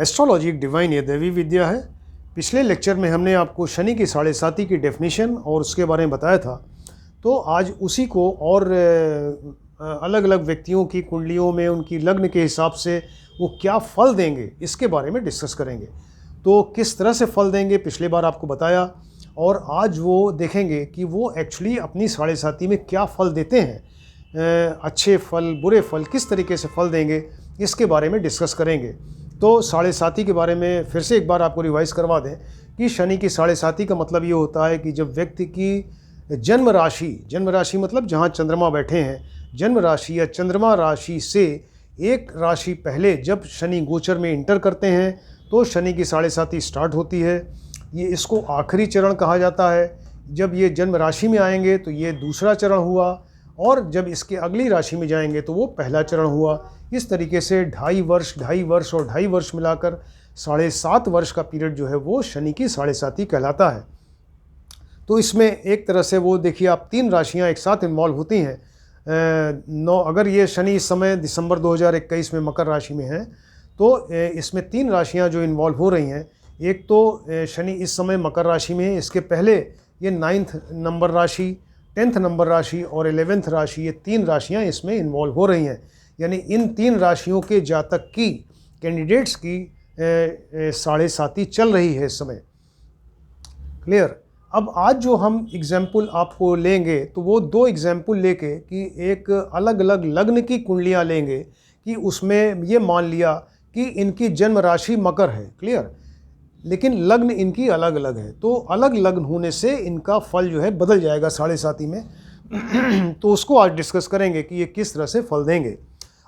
Astrology एक divine या दैवी विद्या है। पिछले लेक्चर में हमने आपको शनि की साढ़े साती की डेफिनेशन और उसके बारे में बताया था। तो आज उसी को और अलग अलग व्यक्तियों की कुंडलियों में उनकी लग्न के हिसाब से वो क्या फल देंगे इसके बारे में डिस्कस करेंगे। तो किस तरह से फल देंगे पिछले बार आपको बताया, और आज वो देखेंगे कि वो एक्चुअली अपनी साढ़े साती में क्या फल देते हैं। अच्छे फल, बुरे फल, किस तरीके से फल देंगे इसके बारे में डिस्कस करेंगे। तो साढ़े साती के बारे में फिर से एक बार आपको रिवाइज़ करवा दें कि शनि की साढ़े साती का मतलब ये होता है कि जब व्यक्ति की जन्म राशि मतलब जहाँ चंद्रमा बैठे हैं, जन्म राशि या चंद्रमा राशि से एक राशि पहले जब शनि गोचर में इंटर करते हैं तो शनि की साढ़े साती स्टार्ट होती है। ये इसको आखिरी चरण कहा जाता है। जब ये जन्म राशि में आएंगे तो ये दूसरा चरण हुआ, और जब इसके अगली राशि में जाएंगे तो वो पहला चरण हुआ। इस तरीके से 2.5 वर्ष और 2.5 वर्ष मिलाकर 7.5 वर्ष का पीरियड जो है वो शनि की साढ़े साती कहलाता है। तो इसमें एक तरह से वो देखिए आप 3 राशियां एक साथ इन्वॉल्व होती हैं। अगर ये शनि इस समय दिसंबर 2021 में मकर राशि में है तो इसमें 3 राशियां जो इन्वॉल्व हो रही हैं। एक तो शनि इस समय मकर राशि में है, इसके पहले ये 9th नंबर राशि, 10th नंबर राशि और 11th राशि, ये 3 राशियां इसमें इन्वॉल्व हो रही हैं। यानी इन 3 राशियों के जातक की, कैंडिडेट्स की साढ़े साती चल रही है इस समय। क्लियर। अब आज जो हम एग्जाम्पल आपको लेंगे तो वो 2 एग्जाम्पल लेके कि एक अलग अलग लग्न की कुंडलियाँ लेंगे कि उसमें ये मान लिया कि इनकी जन्म राशि मकर है, क्लियर, लेकिन लग्न इनकी अलग अलग है। तो अलग लग्न होने से इनका फल जो है बदल जाएगा साढ़े साती में। तो उसको आज डिस्कस करेंगे कि ये किस तरह से फल देंगे।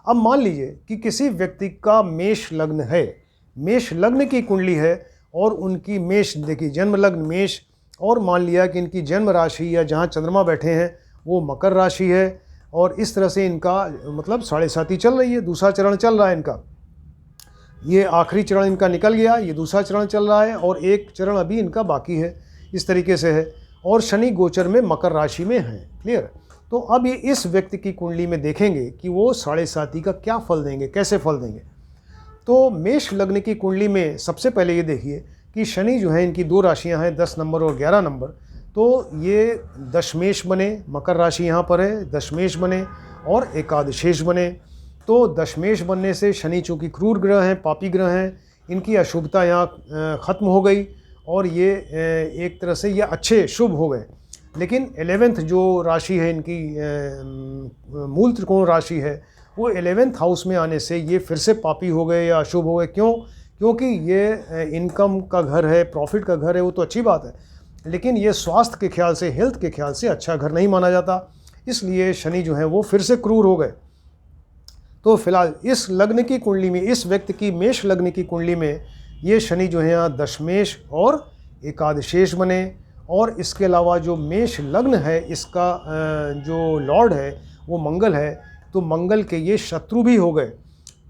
अब मान लीजिए कि किसी व्यक्ति का मेष लग्न है, मेष लग्न की कुंडली है और उनकी मेष, देखिए जन्म लग्न मेष, और मान लिया कि इनकी जन्म राशि या जहाँ चंद्रमा बैठे हैं वो मकर राशि है, और इस तरह से इनका मतलब साढ़े साती चल रही है, दूसरा चरण चल रहा है इनका। ये आखिरी चरण इनका निकल गया, ये दूसरा चरण चल रहा है और एक चरण अभी इनका बाकी है, इस तरीके से है। और शनि गोचर में मकर राशि में है, क्लियर। तो अब ये इस व्यक्ति की कुंडली में देखेंगे कि वो साढ़े साती का क्या फल देंगे, कैसे फल देंगे। तो मेष लग्न की कुंडली में सबसे पहले ये देखिए कि शनि जो है, इनकी 2 राशियां हैं, 10 नंबर और 11 नंबर। तो ये दशमेश बने, मकर राशि यहाँ पर है, दशमेश बने और एकादशेश बने। तो दशमेश बनने से शनि चूँकि क्रूर ग्रह हैं, पापी ग्रह हैं, इनकी अशुभता यहाँ ख़त्म हो गई और ये एक तरह से ये अच्छे शुभ हो गए। लेकिन 11th जो राशि है इनकी, मूल त्रिकोण राशि है, वो 11th हाउस में आने से ये फिर से पापी हो गए या अशुभ हो गए। क्यों? क्योंकि ये इनकम का घर है, प्रॉफिट का घर है, वो तो अच्छी बात है, लेकिन ये स्वास्थ्य के ख्याल से, हेल्थ के ख्याल से अच्छा घर नहीं माना जाता। इसलिए शनि जो है वो फिर से क्रूर हो गए। तो फिलहाल इस लग्न की कुंडली में, इस व्यक्ति की मेष लग्न की कुंडली में ये शनि जो है यहाँ दशमेश और एकादशेश बने। और इसके अलावा जो मेष लग्न है इसका जो लॉर्ड है वो मंगल है, तो मंगल के ये शत्रु भी हो गए।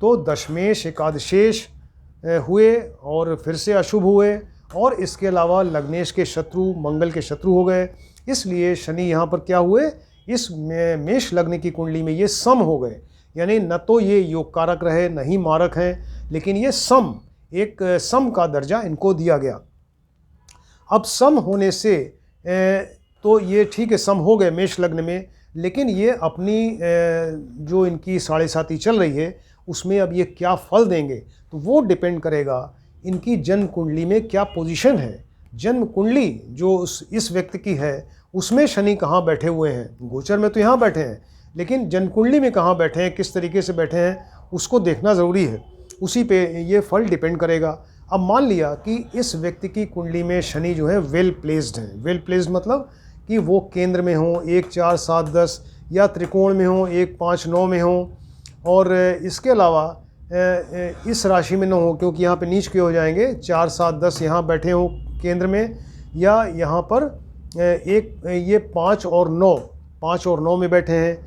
तो दशमेश एकादशेश हुए और फिर से अशुभ हुए, और इसके अलावा लग्नेश के शत्रु, मंगल के शत्रु हो गए। इसलिए शनि यहाँ पर क्या हुए, इस मेष लग्न की कुंडली में ये सम हो गए। यानी न तो ये योग कारक रहे, न ही मारक हैं, लेकिन ये सम, एक सम का दर्जा इनको दिया गया। अब सम होने से तो ये ठीक है, सम हो गए मेष लग्न में, लेकिन ये अपनी जो इनकी साढ़े साती चल रही है उसमें अब ये क्या फल देंगे तो वो डिपेंड करेगा इनकी जन्म कुंडली में क्या पोजीशन है। जन्म कुंडली जो इस व्यक्ति की है उसमें शनि कहाँ बैठे हुए हैं, गोचर में तो यहाँ बैठे हैं, लेकिन जन्म कुंडली में कहाँ बैठे हैं, किस तरीके से बैठे हैं, उसको देखना ज़रूरी है। उसी पे ये फल डिपेंड करेगा। अब मान लिया कि इस व्यक्ति की कुंडली में शनि जो है वेल प्लेस्ड है। वेल प्लेस्ड मतलब कि वो केंद्र में हो, 1, 4, 7, 10, या त्रिकोण में हो, 1, 5, 9 में हो, और इसके अलावा इस राशि में न हो, क्योंकि यहाँ पे नीच के हो जाएंगे, 4, 7, 10 यहाँ बैठे हो केंद्र में, या यहाँ पर ये 5 और 9 में बैठे हैं,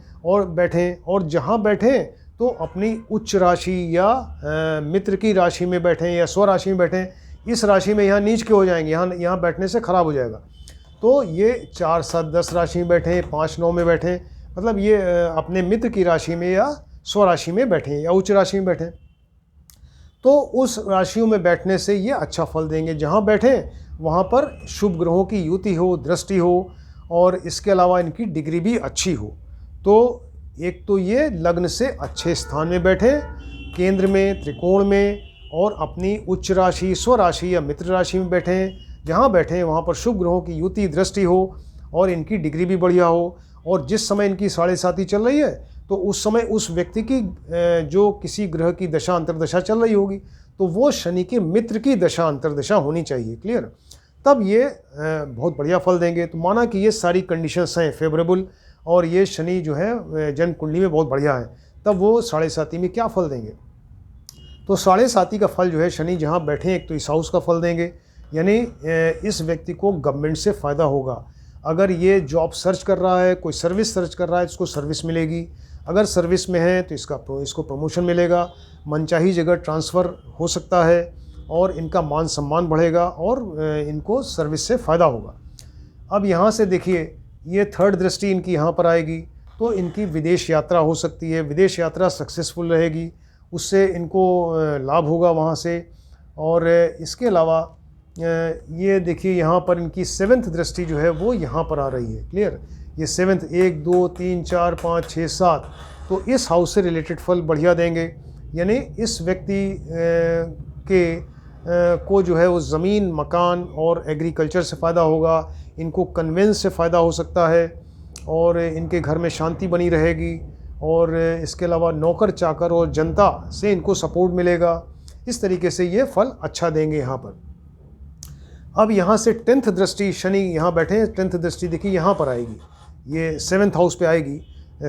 और जहाँ बैठे तो अपनी उच्च राशि या मित्र की राशि में बैठे या स्व राशि में बैठे। इस राशि में यहाँ नीच के हो जाएंगे, यहाँ बैठने से खराब हो जाएगा। तो ये 4, 7, 10 राशि में बैठे, 5, 9 में बैठे, मतलब ये अपने मित्र की राशि में या स्व राशि में बैठे या उच्च राशि में बैठे। तो उस राशियों में बैठने से ये अच्छा फल देंगे। जहाँ बैठे वहाँ पर शुभ ग्रहों की युति हो, दृष्टि हो, और इसके अलावा इनकी डिग्री भी अच्छी हो। तो एक तो ये लग्न से अच्छे स्थान में बैठे, केंद्र में, त्रिकोण में, और अपनी उच्च राशि, स्वराशि या मित्र राशि में बैठें। जहाँ बैठें वहाँ पर शुभ ग्रहों की युति दृष्टि हो और इनकी डिग्री भी बढ़िया हो। और जिस समय इनकी 7.5 चल रही है तो उस समय उस व्यक्ति की जो किसी ग्रह की दशा अंतर्दशा चल रही होगी तो वो शनि के मित्र की दशा अंतर्दशा होनी चाहिए। क्लियर? तब ये बहुत बढ़िया फल देंगे। तो माना कि ये सारी कंडीशंस हैं फेवरेबल और ये शनि जो है जन्म कुंडली में बहुत बढ़िया है, तब वो 7.5 में क्या फल देंगे? तो 7.5 का फल जो है शनि जहाँ बैठे एक तो इस हाउस का फल देंगे, यानी इस व्यक्ति को गवर्नमेंट से फ़ायदा होगा। अगर ये जॉब सर्च कर रहा है, कोई सर्विस सर्च कर रहा है, इसको सर्विस मिलेगी। अगर सर्विस में है तो इसको प्रमोशन मिलेगा, मनचाही जगह ट्रांसफ़र हो सकता है और इनका मान सम्मान बढ़ेगा और इनको सर्विस से फ़ायदा होगा। अब यहाँ से देखिए, ये थर्ड दृष्टि इनकी यहाँ पर आएगी तो इनकी विदेश यात्रा हो सकती है। विदेश यात्रा सक्सेसफुल रहेगी, उससे इनको लाभ होगा वहाँ से। और इसके अलावा ये देखिए यहाँ पर इनकी 7th दृष्टि जो है वो यहाँ पर आ रही है। क्लियर? ये 7th 1 2 3 4 5 6 7, तो इस हाउस से रिलेटेड फल बढ़िया देंगे। यानी इस व्यक्ति को जो है वो ज़मीन, मकान और एग्रीकल्चर से फ़ायदा होगा। इनको कन्वेंस से फ़ायदा हो सकता है और इनके घर में शांति बनी रहेगी। और इसके अलावा नौकर चाकर और जनता से इनको सपोर्ट मिलेगा। इस तरीके से ये फल अच्छा देंगे यहाँ पर। अब यहाँ से 10th दृष्टि, शनि यहाँ बैठे हैं, 10th दृष्टि देखिए यहाँ पर आएगी, ये 7th हाउस पे आएगी।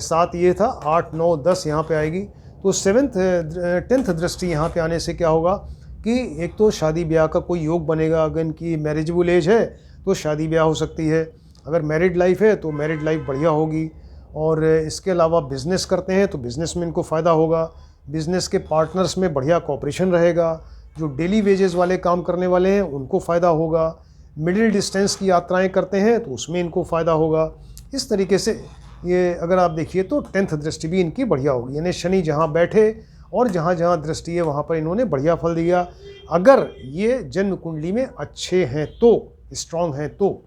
7 ये था, 8 9 10 यहाँ पे आएगी। तो 10th दृष्टि यहाँ पे आने से क्या होगा कि एक तो शादी ब्याह का कोई योग बनेगा। अगर इनकी मैरिजेबल एज है तो शादी ब्याह हो सकती है। अगर मैरिड लाइफ है तो मैरिड लाइफ बढ़िया होगी। और इसके अलावा बिज़नेस करते हैं तो बिज़नेस में इनको फ़ायदा होगा। बिज़नेस के पार्टनर्स में बढ़िया कोऑपरेशन रहेगा। जो डेली वेजेस वाले काम करने वाले हैं उनको फ़ायदा होगा। मिडिल डिस्टेंस की यात्राएं करते हैं तो उसमें इनको फ़ायदा होगा। इस तरीके से ये अगर आप देखिए तो 10th दृष्टि भी इनकी बढ़िया होगी। यानी शनि जहाँ बैठे और जहाँ जहाँ दृष्टि है वहाँ पर इन्होंने बढ़िया फल दिया। अगर ये जन्म कुंडली में अच्छे हैं तो, स्ट्रांग हैं तो।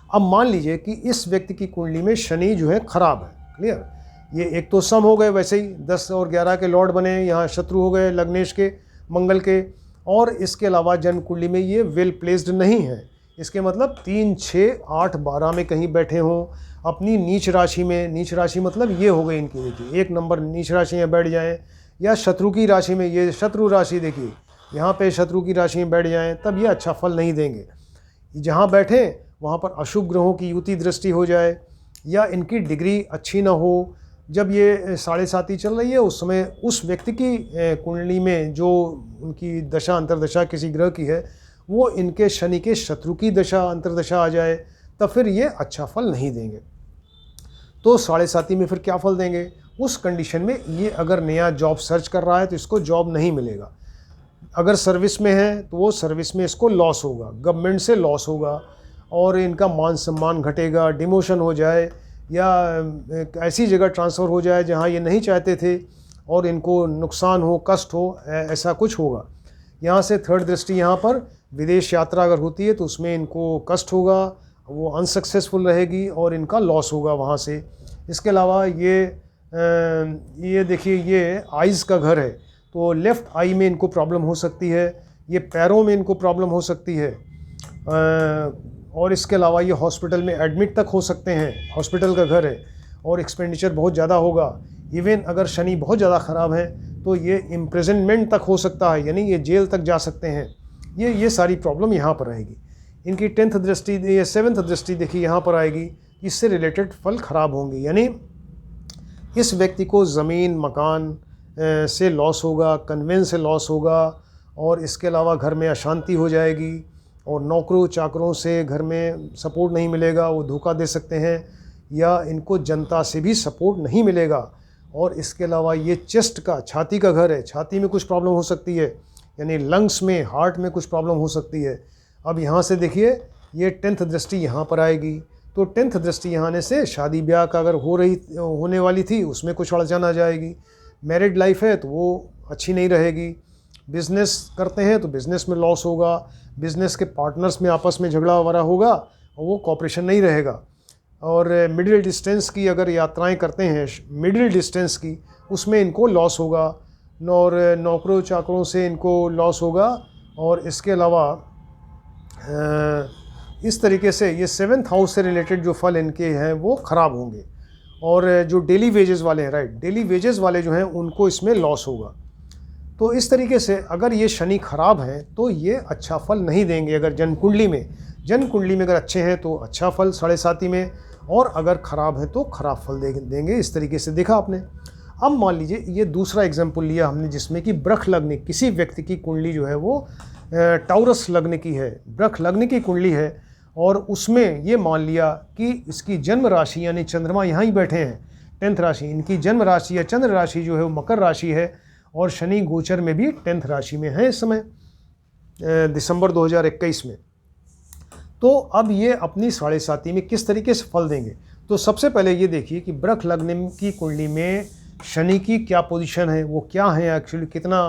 अब मान लीजिए कि इस व्यक्ति की कुंडली में शनि जो है खराब है। क्लियर? ये एक तो सम हो गए, वैसे ही 10 और 11 के लॉर्ड बने, यहाँ शत्रु हो गए लग्नेश के, मंगल के। और इसके अलावा जन्म कुंडली में ये वेल प्लेस्ड नहीं है। इसके मतलब 3 6 8 12 में कहीं बैठे हों, अपनी नीच राशि में। नीच राशि मतलब ये हो गई इनकी, देखिए 1 नंबर नीच राशि में बैठ जाएं, या शत्रु की राशि में, ये शत्रु राशि देखिए यहाँ पे शत्रु की राशि में बैठ जाएं, तब ये अच्छा फल नहीं देंगे। जहाँ बैठे वहाँ पर अशुभ ग्रहों की युति दृष्टि हो जाए, या इनकी डिग्री अच्छी ना हो। जब ये 7.5 चल रही है उस समय उस व्यक्ति की कुंडली में जो उनकी दशा अंतर्दशा किसी ग्रह की है वो इनके शनि के शत्रु की दशा अंतर्दशा आ जाए, तब फिर ये अच्छा फल नहीं देंगे। तो 7.5 में फिर क्या फल देंगे? उस कंडीशन में ये अगर नया जॉब सर्च कर रहा है तो इसको जॉब नहीं मिलेगा। अगर सर्विस में है तो वो सर्विस में इसको लॉस होगा, गवर्नमेंट से लॉस होगा और इनका मान सम्मान घटेगा, डिमोशन हो जाए, या ऐसी जगह ट्रांसफ़र हो जाए जहाँ ये नहीं चाहते थे और इनको नुकसान हो, कष्ट हो, ऐसा कुछ होगा। यहाँ से 3rd दृष्टि यहाँ पर विदेश यात्रा अगर होती है तो उसमें इनको कष्ट होगा, वो अनसक्सेसफुल रहेगी और इनका लॉस होगा वहाँ से। इसके अलावा ये देखिए ये आइज़ का घर है तो लेफ़्ट आई में इनको प्रॉब्लम हो सकती है, ये पैरों में इनको प्रॉब्लम हो सकती है। और इसके अलावा ये हॉस्पिटल में एडमिट तक हो सकते हैं, हॉस्पिटल का घर है और एक्सपेंडिचर बहुत ज़्यादा होगा। इवन अगर शनि बहुत ज़्यादा ख़राब है तो ये इम्प्रिजनमेंट तक हो सकता है, यानी ये जेल तक जा सकते हैं। ये सारी प्रॉब्लम यहाँ पर रहेगी। इनकी 10th दृष्टि, ये 7th दृष्टि देखिए यहाँ पर आएगी, इससे रिलेटेड फल ख़राब होंगे। यानी इस व्यक्ति को ज़मीन, मकान से लॉस होगा, कन्वेंस से लॉस होगा, और इसके अलावा घर में अशांति हो जाएगी और नौकरों चाकरों से घर में सपोर्ट नहीं मिलेगा, वो धोखा दे सकते हैं, या इनको जनता से भी सपोर्ट नहीं मिलेगा। और इसके अलावा ये चेस्ट का, छाती का घर है, छाती में कुछ प्रॉब्लम हो सकती है, यानी लंग्स में, हार्ट में कुछ प्रॉब्लम हो सकती है। अब यहाँ से देखिए ये 10th दृष्टि यहाँ पर आएगी, तो 10th दृष्टि यहाँ आने से शादी ब्याह का अगर होने वाली थी उसमें कुछ अड़चन आ जाएगी। मैरिड लाइफ है तो वो अच्छी नहीं रहेगी। बिज़नेस करते हैं तो बिज़नेस में लॉस होगा, बिज़नेस के पार्टनर्स में आपस में झगड़ा वगैरह होगा और वो कॉपरेशन नहीं रहेगा। और मिडिल डिस्टेंस की अगर यात्राएं करते हैं, मिडिल डिस्टेंस की, उसमें इनको लॉस होगा और नौकरों चाकरों से इनको लॉस होगा। और इसके अलावा इस तरीके से ये 7th हाउस से रिलेटेड जो फल इनके हैं वो ख़राब होंगे। और जो डेली वेजेस वाले हैं, राइट, डेली वेजेस वाले जो हैं उनको इसमें लॉस होगा। तो इस तरीके से अगर ये शनि खराब हैं तो ये अच्छा फल नहीं देंगे। अगर जन्म कुंडली में अगर अच्छे हैं तो अच्छा फल 7.5 में, और अगर ख़राब है तो ख़राब फल देंगे। इस तरीके से देखा आपने। अब मान लीजिए ये दूसरा एग्जाम्पल लिया हमने जिसमें कि बृख लग्न, किसी व्यक्ति की कुंडली जो है वो टाउरस लग्न की है, बृख लग्न की कुंडली है, और उसमें ये मान लिया कि इसकी जन्म राशि यानी चंद्रमा यहाँ ही बैठे हैं, 10th राशि, इनकी जन्म राशि या चंद्र राशि जो है वो मकर राशि है, और शनि गोचर में भी 10th राशि में है इस समय दिसंबर 2021 में। तो अब ये अपनी 7.5 में किस तरीके से फल देंगे। तो सबसे पहले ये देखिए कि बृख लग्न की कुंडली में शनि की क्या पोजीशन है, वो क्या है एक्चुअली, कितना,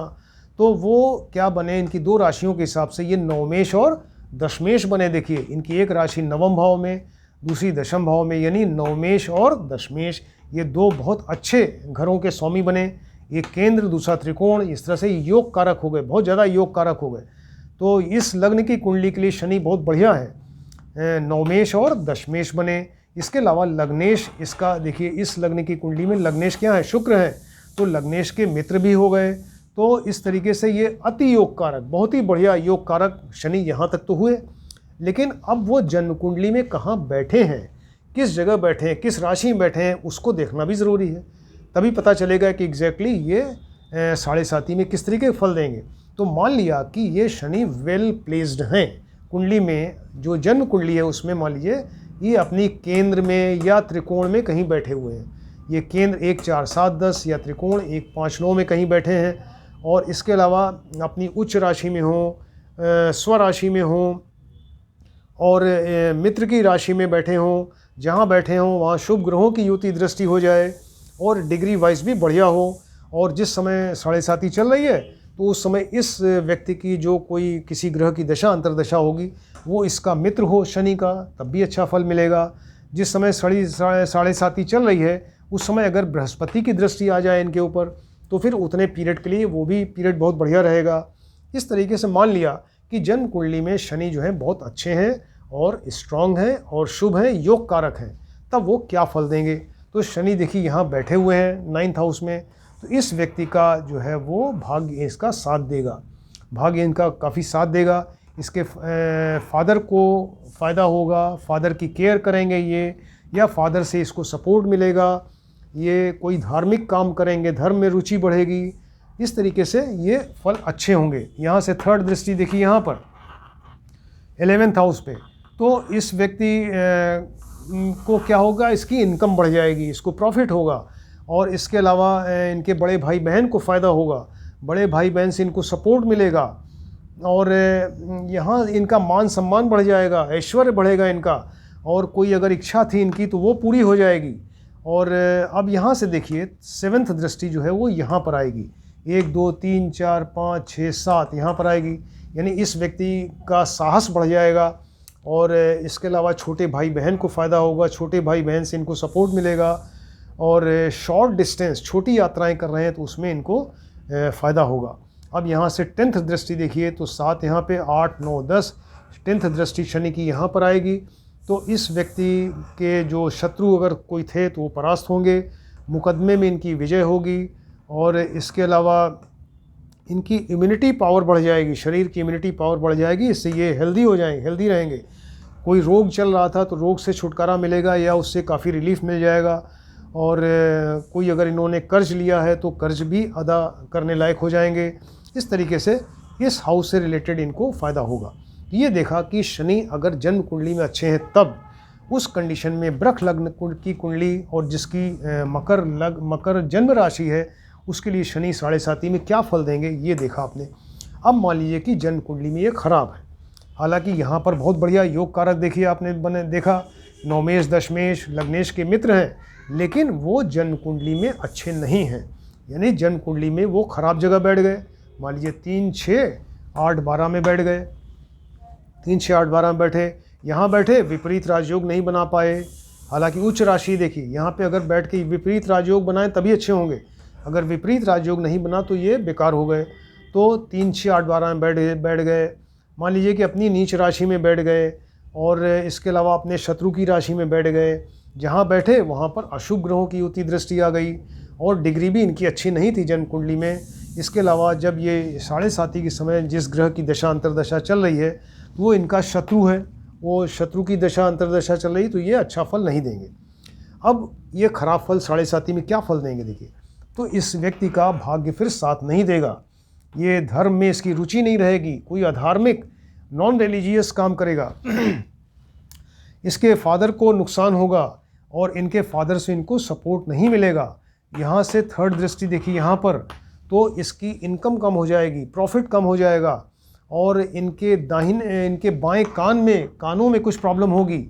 तो वो क्या बने इनकी 2 राशियों के हिसाब से, ये नवमेश और दशमेश बने। देखिए इनकी एक राशि नवम भाव में, दूसरी दशम भाव में, यानी नवमेश और दशमेश, ये 2 बहुत अच्छे घरों के स्वामी बने। एक केंद्र, दूसरा त्रिकोण, इस तरह से योग कारक हो गए, बहुत ज़्यादा योग कारक हो गए। तो इस लग्न की कुंडली के लिए शनि बहुत बढ़िया है, नवमेश और दशमेश बने। इसके अलावा लग्नेश, इसका देखिए इस लग्न की कुंडली में लग्नेश क्या है, शुक्र है, तो लग्नेश के मित्र भी हो गए। तो इस तरीके से ये अति योग कारक, बहुत ही बढ़िया योग कारक शनि यहाँ तक तो हुए। लेकिन अब वो जन्म कुंडली में कहाँ बैठे हैं, किस जगह बैठे हैं, किस राशि में बैठे हैं, उसको देखना भी ज़रूरी है। तभी पता चलेगा कि एग्जैक्टली ये 7.5 में किस तरीके के फल देंगे। तो मान लिया कि ये शनि वेल प्लेस्ड हैं कुंडली में, जो जन्म कुंडली है उसमें मान लीजिए ये अपनी केंद्र में या त्रिकोण में कहीं बैठे हुए हैं। ये केंद्र 1 4 7 10 या त्रिकोण 1 5 9 में कहीं बैठे हैं, और इसके अलावा अपनी उच्च राशि में हों, स्वराशि में हों, और मित्र की राशि में बैठे हों, जहाँ बैठे हों वहाँ शुभ ग्रहों की युति दृष्टि हो जाए, और डिग्री वाइज भी बढ़िया हो। और जिस समय 7.5 चल रही है तो उस समय इस व्यक्ति की जो कोई किसी ग्रह की दशा अंतर्दशा होगी वो इसका मित्र हो शनि का, तब भी अच्छा फल मिलेगा। जिस समय 7.5 चल रही है उस समय अगर बृहस्पति की दृष्टि आ जाए इनके ऊपर तो फिर उतने पीरियड के लिए वो भी पीरियड बहुत बढ़िया रहेगा। इस तरीके से मान लिया कि जन्म कुंडली में शनि जो है बहुत अच्छे हैं और स्ट्रांग हैं और शुभ हैं, योग कारक हैं, तब वो क्या फल देंगे। तो शनि देखिए यहाँ बैठे हुए हैं 9th हाउस में, तो इस व्यक्ति का जो है वो भाग्य इसका साथ देगा, भाग्य इनका काफ़ी साथ देगा। इसके फादर को फ़ायदा होगा, फादर की केयर करेंगे ये, या फादर से इसको सपोर्ट मिलेगा, ये कोई धार्मिक काम करेंगे, धर्म में रुचि बढ़ेगी। इस तरीके से ये फल अच्छे होंगे। यहाँ से 3rd दृष्टि देखिए यहाँ पर 11th हाउस पे, तो इस व्यक्ति को क्या होगा, इसकी इनकम बढ़ जाएगी, इसको प्रॉफिट होगा। और इसके अलावा इनके बड़े भाई बहन को फ़ायदा होगा, बड़े भाई बहन से इनको सपोर्ट मिलेगा, और यहाँ इनका मान सम्मान बढ़ जाएगा, ऐश्वर्य बढ़ेगा इनका, और कोई अगर इच्छा थी इनकी तो वो पूरी हो जाएगी। और अब यहाँ से देखिए 7th दृष्टि जो है वो यहाँ पर आएगी, 1 2 3 4 5 6 7 यहाँ पर आएगी, यानी इस व्यक्ति का साहस बढ़ जाएगा। और इसके अलावा छोटे भाई बहन को फ़ायदा होगा, छोटे भाई बहन से इनको सपोर्ट मिलेगा। और शॉर्ट डिस्टेंस, छोटी यात्राएं कर रहे हैं तो उसमें इनको फ़ायदा होगा। अब यहाँ से 10th दृष्टि देखिए तो 7 यहाँ पे, 8 9 10, 10th दृष्टि शनि की यहाँ पर आएगी। तो इस व्यक्ति के जो शत्रु अगर कोई थे तो वो परास्त होंगे, मुकदमे में इनकी विजय होगी। और इसके अलावा इनकी इम्यूनिटी पावर बढ़ जाएगी, शरीर की इम्यूनिटी पावर बढ़ जाएगी, इससे ये हेल्दी हो जाएंगे, हेल्दी रहेंगे। कोई रोग चल रहा था तो रोग से छुटकारा मिलेगा या उससे काफ़ी रिलीफ मिल जाएगा। और कोई अगर इन्होंने कर्ज लिया है तो कर्ज भी अदा करने लायक हो जाएंगे। इस तरीके से इस हाउस से रिलेटेड इनको फ़ायदा होगा। ये देखा कि शनि अगर जन्म कुंडली में अच्छे हैं तब उस कंडीशन में बृख लग्न की कुंडली और जिसकी मकर जन्म राशि है उसके लिए शनि 7.5 में क्या फल देंगे ये देखा आपने। अब मान लीजिए कि जन्म कुंडली में ये खराब है, हालांकि यहाँ पर बहुत बढ़िया योग कारक देखिए आपने देखा, नवमेश दशमेश लग्नेश के मित्र हैं, लेकिन वो जन्म कुंडली में अच्छे नहीं हैं, यानी जन्म कुंडली में वो खराब जगह बैठ गए, मान लीजिए 3, 6, 8, 12 में बैठ गए, 3, 6, 8, 12 में बैठे, यहाँ बैठे विपरीत राजयोग नहीं बना पाए। हालांकि उच्च राशि देखिए यहाँ पे अगर बैठ के विपरीत राजयोग बनाएं तभी अच्छे होंगे, अगर विपरीत राजयोग नहीं बना तो ये बेकार हो गए। तो 3, 6, 8, 12 में बैठ गए। मान लीजिए कि अपनी नीच राशि में बैठ गए और इसके अलावा अपने शत्रु की राशि में बैठ गए। जहाँ बैठे वहाँ पर अशुभ ग्रहों की युति दृष्टि आ गई और डिग्री भी इनकी अच्छी नहीं थी जन्म कुंडली में। इसके अलावा जब ये 7.5 के समय जिस ग्रह की दशा अंतर्दशा चल रही है तो वो इनका शत्रु है, वो शत्रु की दशा अंतर्दशा चल रही, तो ये अच्छा फल नहीं देंगे। अब ये खराब फल 7.5 में क्या फल देंगे देखिए, तो इस व्यक्ति का भाग्य फिर साथ नहीं देगा, ये धर्म में इसकी रुचि नहीं रहेगी, कोई अधार्मिक नॉन रिलीजियस काम करेगा, इसके फादर को नुकसान होगा और इनके फादर से इनको सपोर्ट नहीं मिलेगा। यहाँ से थर्ड दृष्टि देखिए यहाँ पर, तो इसकी इनकम कम हो जाएगी, प्रॉफिट कम हो जाएगा और इनके बाएं कानों में कुछ प्रॉब्लम होगी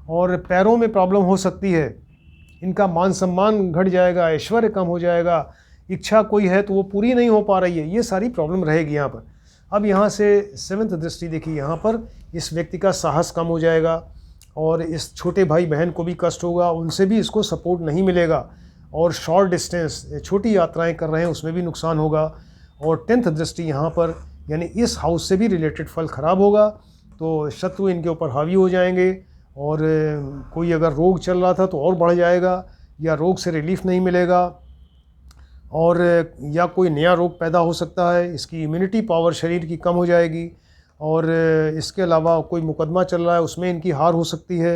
और पैरों में प्रॉब्लम हो सकती है, इनका मान सम्मान घट जाएगा, ऐश्वर्य कम हो जाएगा, इच्छा कोई है तो वो पूरी नहीं हो पा रही है, ये सारी प्रॉब्लम रहेगी यहाँ पर। अब यहाँ से 7th दृष्टि देखिए यहाँ पर, इस व्यक्ति का साहस कम हो जाएगा और इस छोटे भाई बहन को भी कष्ट होगा, उनसे भी इसको सपोर्ट नहीं मिलेगा और शॉर्ट डिस्टेंस छोटी यात्राएं कर रहे हैं उसमें भी नुकसान होगा। और 10th दृष्टि यहाँ पर, यानी इस हाउस से भी रिलेटेड फल खराब होगा, तो शत्रु इनके ऊपर हावी हो जाएंगे और कोई अगर रोग चल रहा था तो और बढ़ जाएगा या रोग से रिलीफ नहीं मिलेगा और या कोई नया रोग पैदा हो सकता है, इसकी इम्यूनिटी पावर शरीर की कम हो जाएगी और इसके अलावा कोई मुकदमा चल रहा है उसमें इनकी हार हो सकती है।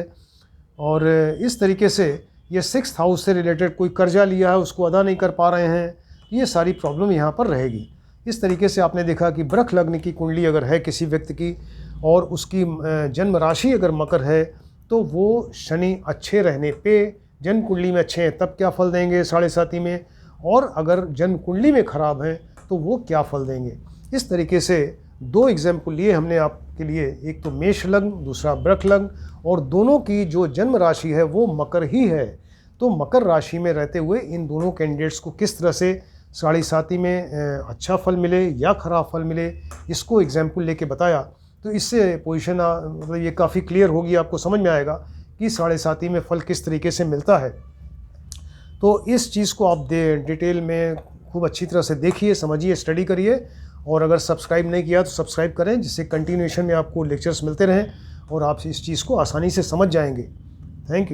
और इस तरीके से ये 6th हाउस से रिलेटेड कोई कर्जा लिया है उसको अदा नहीं कर पा रहे हैं, ये सारी प्रॉब्लम यहाँ पर रहेगी। इस तरीके से आपने देखा कि वृक्ष लग्न की कुंडली अगर है किसी व्यक्ति की और उसकी जन्म राशि अगर मकर है तो वो शनि अच्छे रहने पे जन्म कुंडली में अच्छे हैं तब क्या फल देंगे 7.5 में, और अगर जन्म कुंडली में ख़राब है तो वो क्या फल देंगे। इस तरीके से 2 एग्जाम्पल लिए हमने आपके लिए, एक तो मेष लग्न, दूसरा वृक्ष लग्न, और दोनों की जो जन्म राशि है वो मकर ही है। तो मकर राशि में रहते हुए इन दोनों कैंडिडेट्स को किस तरह से 7.5 में अच्छा फल मिले या ख़राब फल मिले, इसको एग्जाम्पल लेके बताया। तो इससे पोजीशन मतलब ये काफ़ी क्लियर होगी, आपको समझ में आएगा कि 7.5 में फल किस तरीके से मिलता है। तो इस चीज़ को आप डिटेल में खूब अच्छी तरह से देखिए, समझिए, स्टडी करिए, और अगर सब्सक्राइब नहीं किया तो सब्सक्राइब करें जिससे कंटिन्यूएशन में आपको लेक्चर्स मिलते रहें और आप इस चीज़ को आसानी से समझ जाएंगे। Thank you.